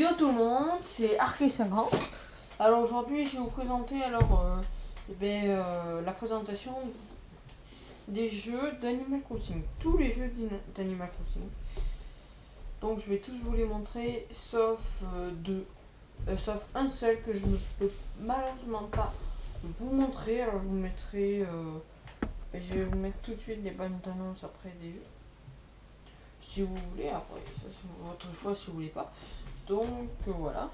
Yo tout le monde, c'est Arcade50. Alors aujourd'hui je vais vous présenter la présentation des jeux d'Animal Crossing. Tous les jeux d'Animal Crossing. Donc je vais tous vous les montrer sauf sauf un seul que je ne peux malheureusement pas vous montrer. Alors je vais vous mettre tout de suite les bandes annonces après des jeux. Si vous voulez, après ça c'est votre choix si vous voulez pas. Donc voilà.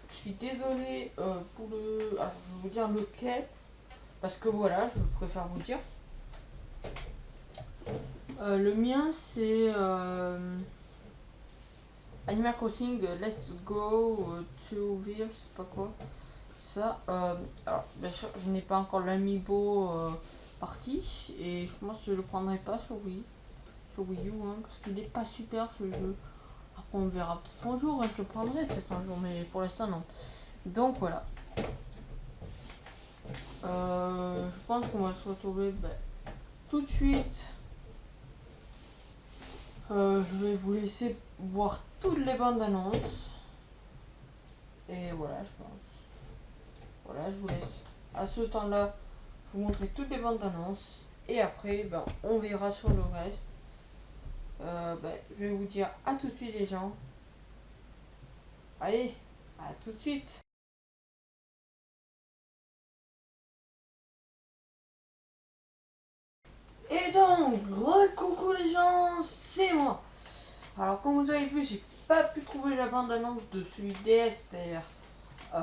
Je suis désolé pour le. Alors je vais vous dire lequel. Parce que voilà, je préfère vous dire. Le mien c'est Animal Crossing Let's Go to Ville, je sais pas quoi. Ça. Alors bien sûr, je n'ai pas encore l'amiibo parti. Et je pense que je le prendrai pas sur Wii. Sur Wii U, hein, parce qu'il n'est pas super ce jeu. Après on verra peut-être un jour, hein, je le prendrai peut-être un jour, mais pour l'instant non. Donc voilà. Je pense qu'on va se retrouver tout de suite. Je vais vous laisser voir toutes les bandes annonces. Et voilà, je pense. Voilà, je vous laisse à ce temps-là vous montrer toutes les bandes annonces. Et après, on verra sur le reste. Je vais vous dire à tout de suite les gens. Allez, à tout de suite. Et donc, coucou les gens, c'est moi. Alors comme vous avez vu, j'ai pas pu trouver la bande-annonce de celui DS, c'est-à-dire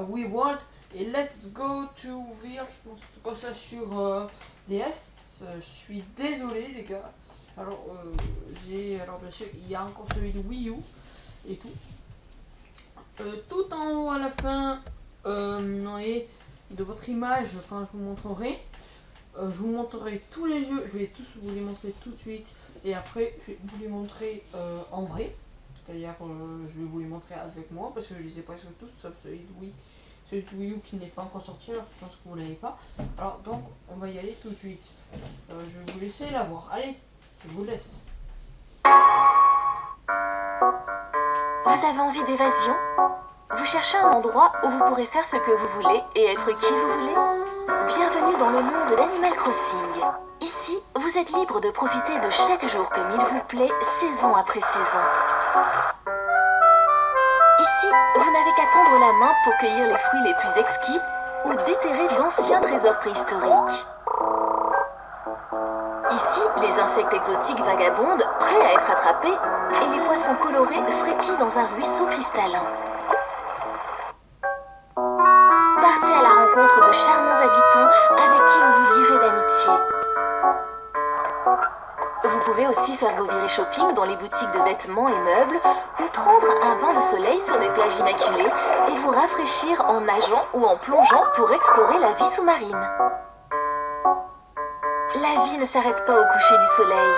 We Want et Let's Go to Ville, je pense comme ça sur DS. Je suis désolé les gars. Alors bien sûr il y a encore celui de Wii U et tout. Tout en haut à la fin de votre image quand je vous montrerai. Je vous montrerai tous les jeux, je vais tous vous les montrer tout de suite et après je vais vous les montrer en vrai. C'est-à-dire je vais vous les montrer avec moi parce que je les ai presque tous sauf celui de Wii U qui n'est pas encore sorti, alors je pense que vous l'avez pas. Alors donc on va y aller tout de suite. Je vais vous laisser la voir. Allez, je vous laisse. Vous avez envie d'évasion? Vous cherchez un endroit où vous pourrez faire ce que vous voulez et être qui vous voulez? Bienvenue dans le monde d'Animal Crossing. Ici, vous êtes libre de profiter de chaque jour comme il vous plaît, saison après saison. Ici, vous n'avez qu'à tendre la main pour cueillir les fruits les plus exquis ou déterrer d'anciens trésors préhistoriques. Ici, les insectes exotiques vagabondent, prêts à être attrapés, et les poissons colorés frétillent dans un ruisseau cristallin. Partez à la rencontre de charmants habitants avec qui vous vous lierez d'amitié. Vous pouvez aussi faire vos virées shopping dans les boutiques de vêtements et meubles ou prendre un bain de soleil sur des plages immaculées et vous rafraîchir en nageant ou en plongeant pour explorer la vie sous-marine. La vie ne s'arrête pas au coucher du soleil.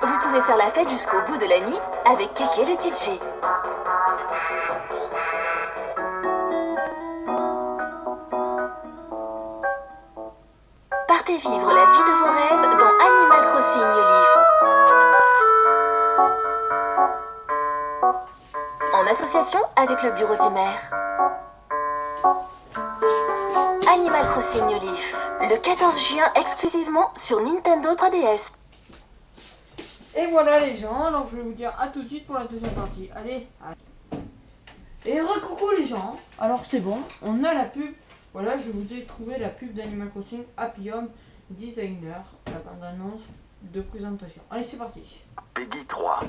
Vous pouvez faire la fête jusqu'au bout de la nuit avec Kéké le DJ. Partez vivre la vie de vos rêves dans Animal Crossing New Leaf. En association avec le bureau du maire. Animal Crossing New Leaf, le 14 juin exclusivement sur Nintendo 3DS. Et voilà les gens, alors je vais vous dire à tout de suite pour la deuxième partie. Allez. Et recoucou les gens, alors c'est bon, on a la pub. Voilà, je vous ai trouvé la pub d'Animal Crossing Happy Home Designer, la bande-annonce de présentation. Allez, c'est parti. Peggy 3.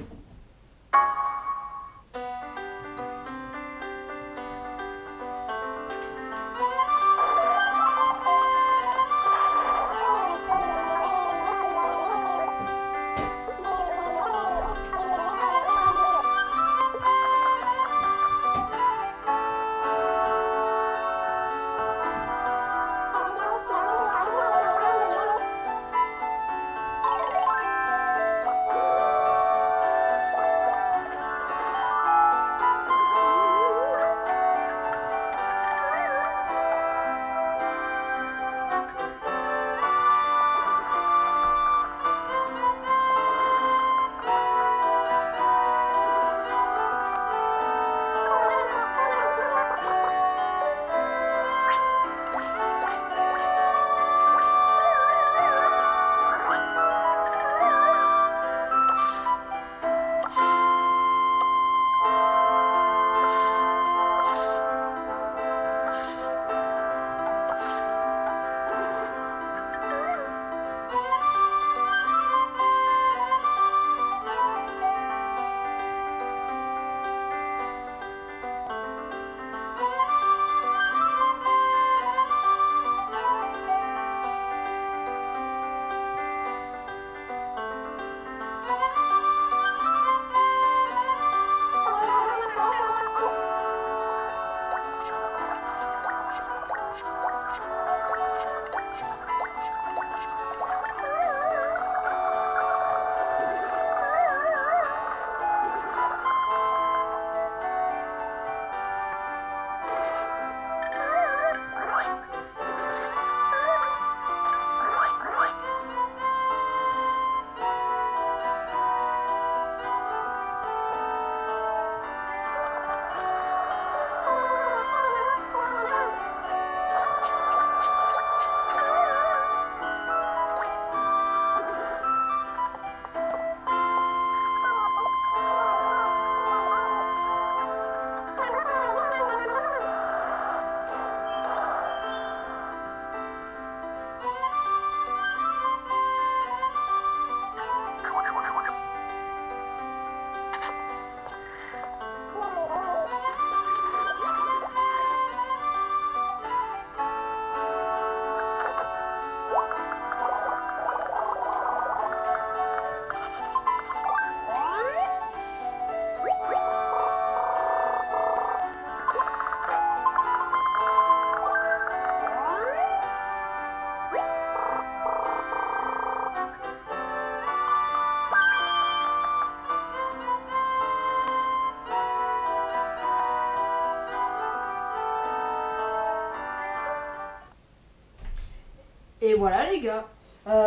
Et voilà les gars,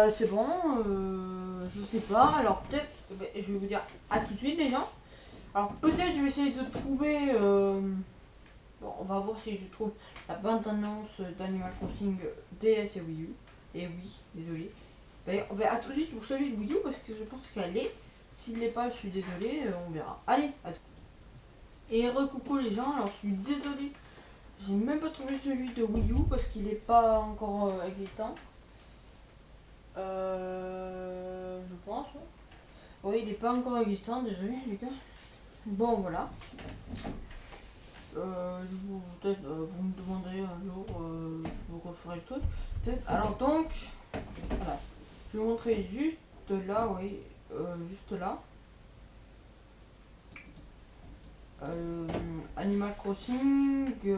c'est bon, je sais pas, alors peut-être, je vais vous dire à tout de suite les gens. Alors peut-être je vais essayer de trouver, bon on va voir si je trouve la bande-annonce d'Animal Crossing DS et Wii U. Et oui, désolé. D'ailleurs, à tout de suite pour celui de Wii U parce que je pense qu'elle est. S'il n'est pas, je suis désolé, on verra. Allez, à tout. Et recoucou les gens, alors je suis désolé. J'ai même pas trouvé celui de Wii U parce qu'il n'est pas encore existant. Je pense. Oui, il n'est pas encore existant, désolé les gars. Bon, voilà. Peut-être vous me demanderez un jour, je vous referai le truc. Peut-être. Alors donc, voilà. Je vais vous montrer juste là, oui, juste là. Animal Crossing. Je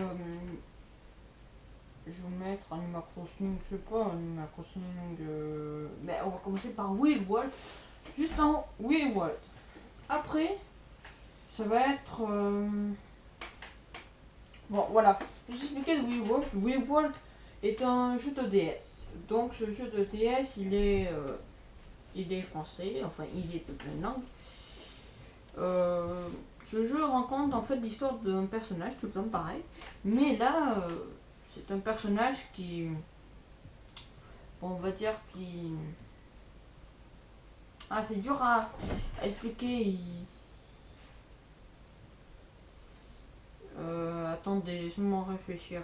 vais vous mettre Animal Crossing, je sais pas, Animal Crossing. Mais on va commencer par Wii World. Juste en Wii World. Après, ça va être. Bon, voilà. Je vais vous expliquer de Wii World. Wii World est un jeu de DS. Donc, ce jeu de DS, il est français. Enfin, il est de plein langue. Ce jeu raconte en fait l'histoire d'un personnage tout le temps pareil. Mais là, c'est un personnage qui. Bon, on va dire qui. Ah, c'est dur à expliquer. Attendez, laissez-moi réfléchir.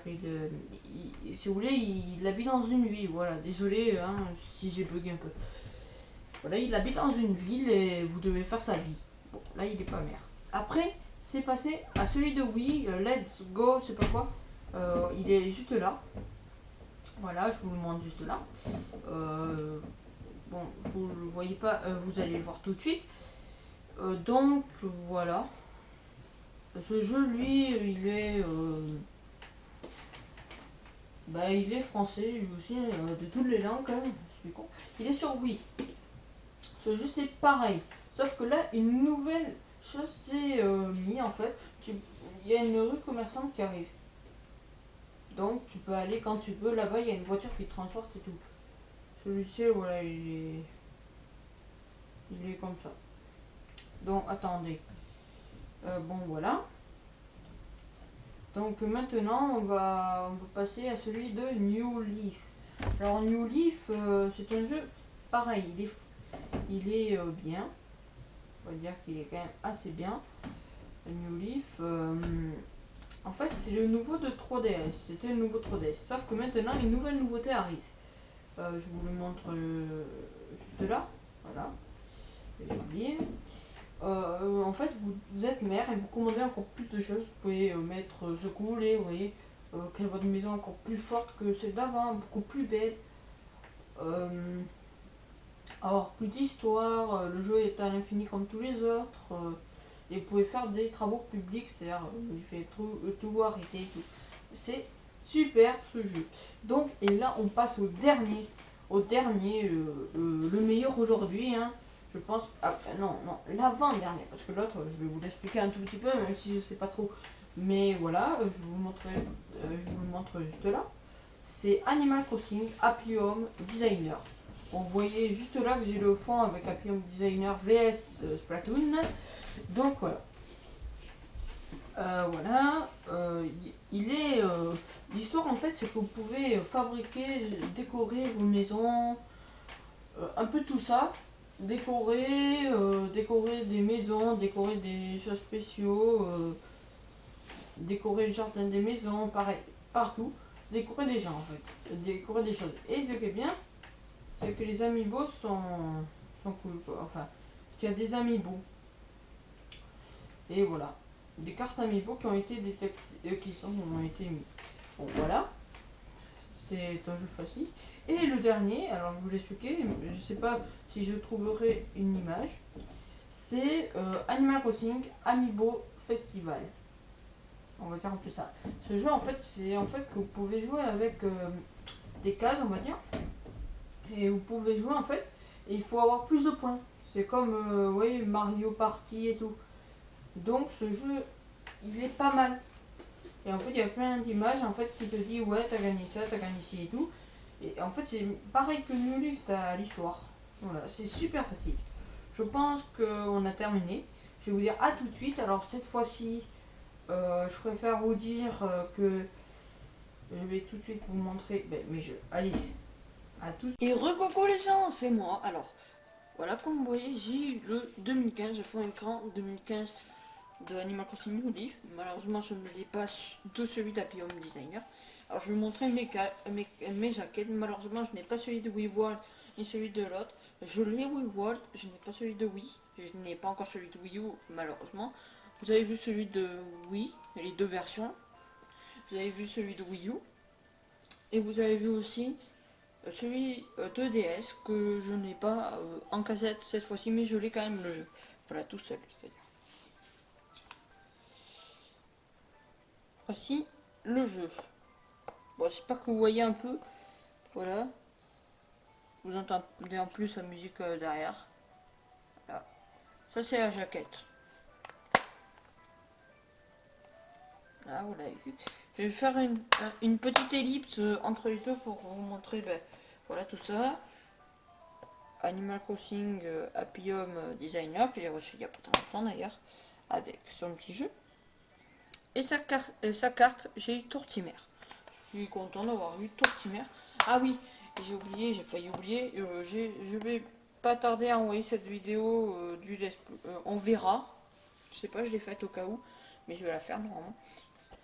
Si vous voulez, il habite dans une ville. Voilà, désolé hein, si j'ai bugué un peu. Voilà, il habite dans une ville et vous devez faire sa vie. Bon, là, il est pas maire. Après, c'est passé à celui de Wii, Let's Go, je sais pas quoi. Il est juste là. Voilà, je vous le montre juste là. Bon, vous le voyez pas, vous allez le voir tout de suite. Donc, voilà. Ce jeu, lui, il est il est français, lui aussi, de toutes les langues quand même. Je suis con. Il est sur Wii. Ce jeu, c'est pareil. Sauf que là, une nouvelle chose s'est mise en fait. Il y a une rue commerçante qui arrive. Donc, tu peux aller quand tu veux. Là-bas, il y a une voiture qui te transporte et tout. Celui-ci, voilà, il est comme ça. Donc, attendez. Bon, voilà. Donc maintenant, on va passer à celui de New Leaf. Alors New Leaf, c'est un jeu pareil, il est bien. On va dire qu'il est quand même assez bien. New Leaf, en fait, c'est le nouveau de 3DS. C'était le nouveau 3DS. Sauf que maintenant, une nouvelle nouveauté arrive. Je vous le montre juste là. Voilà. J'ai oublié. En fait, vous êtes maire et vous commandez encore plus de choses. Vous pouvez mettre ce que vous voulez, vous voyez, créer votre maison encore plus forte que celle d'avant, beaucoup plus belle. Avoir plus d'histoire, le jeu est à l'infini comme tous les autres. Et vous pouvez faire des travaux publics, c'est-à-dire il fait tout arrêter, tout. C'est super ce jeu. Donc, et là, on passe au dernier, le meilleur aujourd'hui, hein. Je pense. Ah, non, l'avant-dernier, parce que l'autre, je vais vous l'expliquer un tout petit peu, même si je sais pas trop. Mais voilà, je vous le montre juste là. C'est Animal Crossing Happy Home Designer. Vous voyez juste là que j'ai le fond avec Happy Home Designer VS Splatoon. Donc voilà. Voilà. Il est. L'histoire en fait, c'est que vous pouvez fabriquer, décorer vos maisons, un peu tout ça. Décorer des maisons, décorer des choses spéciaux, décorer le jardin des maisons, pareil, partout, décorer des gens en fait, décorer des choses. Et ce qui est bien, c'est que les amiibo sont cool, quoi. Enfin, qu'il y a des amiibo. Et voilà, des cartes amiibo qui ont été détectées, ont été mis. Bon voilà, c'est un jeu facile. Et le dernier, alors je vais vous l'expliquer, je sais pas si je trouverai une image, c'est Animal Crossing Amiibo Festival. On va dire un peu ça. Ce jeu en fait, c'est en fait que vous pouvez jouer avec des cases, on va dire. Et vous pouvez jouer en fait, et il faut avoir plus de points. C'est comme Mario Party et tout. Donc ce jeu, il est pas mal. Et en fait, il y a plein d'images en fait qui te disent ouais, t'as gagné ça, t'as gagné ci et tout. Et en fait, c'est pareil que New Leaf, t'as l'histoire. Voilà, c'est super facile. Je pense qu'on a terminé. Je vais vous dire à tout de suite. Alors, cette fois-ci, je préfère vous dire que je vais tout de suite vous montrer mes jeux. Allez, à tout de suite. Et recoco les gens, c'est moi. Alors, voilà, comme vous voyez, j'ai eu le 2015, le fond écran 2015 de Animal Crossing New Leaf. Malheureusement, je ne l'ai pas de celui d'Happy Home Designer. Alors, je vais vous montrer mes jaquettes. Malheureusement, je n'ai pas celui de Wii World ni celui de l'autre. Je l'ai Wii World, je n'ai pas celui de Wii. Je n'ai pas encore celui de Wii U, malheureusement. Vous avez vu celui de Wii, les deux versions. Vous avez vu celui de Wii U. Et vous avez vu aussi celui de DS que je n'ai pas en cassette cette fois-ci, mais je l'ai quand même le jeu. Voilà, tout seul, c'est-à-dire. Voici le jeu. Bon, j'espère que vous voyez un peu. Voilà. Vous entendez en plus la musique derrière. Voilà. Ça, c'est la jaquette. Là, vous l'avez vu. Je vais faire une petite ellipse entre les deux pour vous montrer voilà tout ça. Animal Crossing Happy Home Designer, que j'ai reçu il n'y a pas très longtemps d'ailleurs, avec son petit jeu. Et sa carte, j'ai eu Tortimer. Je suis content d'avoir eu Tortimer. Ah oui, j'ai failli oublier. Je vais pas tarder à envoyer cette vidéo du on verra. Je sais pas, je l'ai faite au cas où, mais je vais la faire normalement.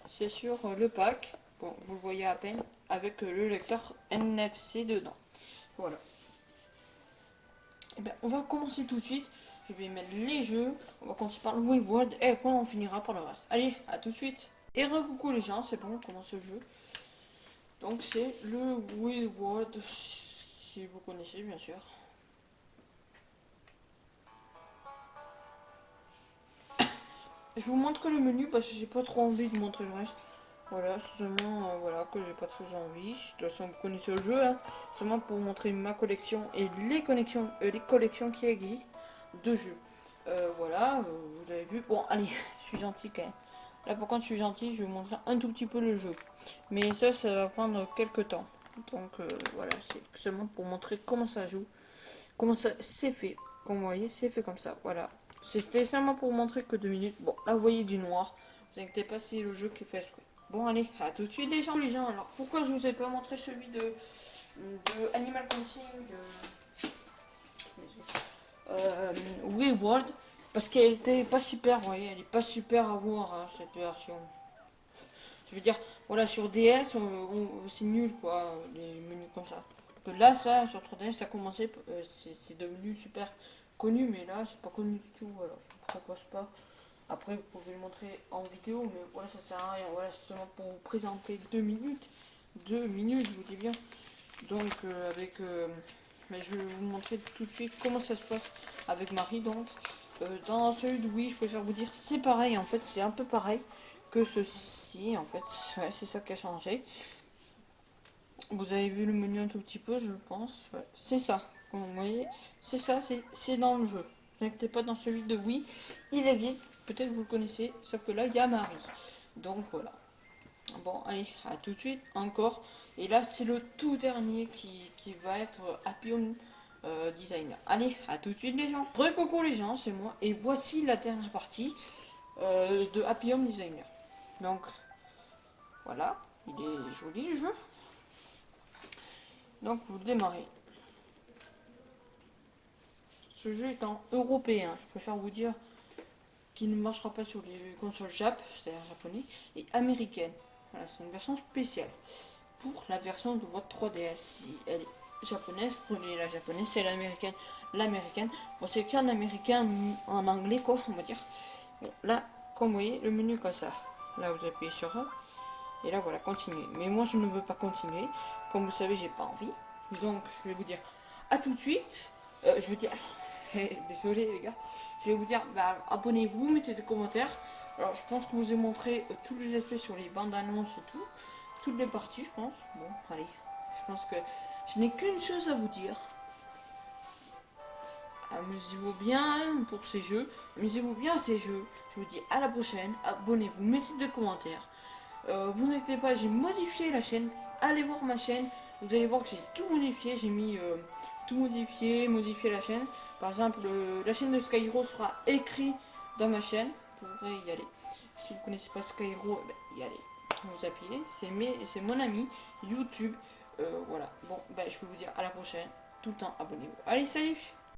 C'est sur le pack. Bon, vous le voyez à peine avec le lecteur NFC dedans. Voilà. Et ben, on va commencer tout de suite. Je vais mettre les jeux. On va commencer par le Wii World et après on finira par le reste. Allez, à tout de suite. Et recoucou les gens, c'est bon, on commence le jeu. Donc c'est le Wii World, si vous connaissez bien sûr. Je vous montre que le menu parce que j'ai pas trop envie de montrer le reste. Voilà, seulement voilà que j'ai pas trop envie. De toute façon, vous connaissez le jeu, hein. Seulement pour vous montrer ma collection et les collections qui existent de jeux. Voilà, vous avez vu. Bon, allez, je suis gentil quand même. Là, par contre, je suis gentil, je vais vous montrer un tout petit peu le jeu. Mais ça va prendre quelques temps. Donc voilà, c'est seulement pour montrer comment ça joue, comment ça c'est fait. Comme vous voyez, c'est fait comme ça. Voilà. C'était seulement pour vous montrer que 2 minutes. Bon, là, vous voyez du noir. Vous inquiétez pas, c'est le jeu qui fait exprès. Bon, allez, à tout de suite, les gens. Alors, pourquoi je vous ai pas montré celui de Animal Crossing Wii World? Parce qu'elle était pas super, vous voyez, elle est pas super à voir, hein, cette version. Je veux dire, voilà, sur DS, c'est nul, quoi, les menus comme ça. Parce que là, ça, sur 3DS, ça a commencé, c'est devenu super connu, mais là, c'est pas connu du tout, alors ça passe pas. Après, vous pouvez le montrer en vidéo, mais voilà, ça sert à rien. Voilà, c'est seulement pour vous présenter 2 minutes. 2 minutes, je vous dis bien. Donc, mais je vais vous montrer tout de suite comment ça se passe avec Marie. Donc, dans celui de Wii, je préfère vous dire, c'est pareil. En fait, c'est un peu pareil que ceci. En fait, ouais, c'est ça qui a changé. Vous avez vu le menu un tout petit peu, je pense. Ouais, c'est ça. Comme vous voyez, c'est ça, c'est dans le jeu. Ne vous inquiétez pas, dans celui de Wii, il existe. Peut-être vous le connaissez, sauf que là, il y a Marie. Donc voilà. Bon, allez, à tout de suite, encore. Et là, c'est le tout dernier qui va être Happy Home Designer. Allez, à tout de suite, les gens. Coucou les gens, c'est moi. Et voici la dernière partie de Happy Home Designer. Donc, voilà. Il est joli, le jeu. Donc, vous démarrez. Ce jeu est en européen. Je préfère vous dire qui ne marchera pas sur les consoles Jap, c'est-à-dire japonais, et américaine. Voilà, c'est une version spéciale. Pour la version de votre 3DS, si elle est japonaise, prenez la japonaise, c'est l'américaine, l'américaine. Bon, c'est écrit en américain, en anglais, quoi, on va dire. Bon, là, comme vous voyez, le menu comme ça. Là, vous appuyez sur A, et là, voilà, continuer. Mais moi, je ne veux pas continuer. Comme vous savez, j'ai pas envie. Donc, je vais vous dire à tout de suite. Je veux dire... Désolé les gars, je vais vous dire, abonnez-vous, mettez des commentaires. Alors je pense que je vous ai montré tous les aspects sur les bandes annonces et tout, toutes les parties je pense. Bon allez, je pense que je n'ai qu'une chose à vous dire. Amusez-vous bien pour ces jeux, amusez-vous bien à ces jeux. Je vous dis à la prochaine, abonnez-vous, mettez des commentaires. Vous n'inquiétez pas, j'ai modifié la chaîne, allez voir ma chaîne. vous allez voir que j'ai tout modifié, j'ai mis tout modifié la chaîne. Par exemple, la chaîne de Skyro sera écrite dans ma chaîne, vous pourrez y aller. Si vous ne connaissez pas Skyro, y allez, vous appuyez, c'est mon ami YouTube. Voilà, bon, je peux vous dire à la prochaine, tout le temps abonnez-vous. Allez, salut!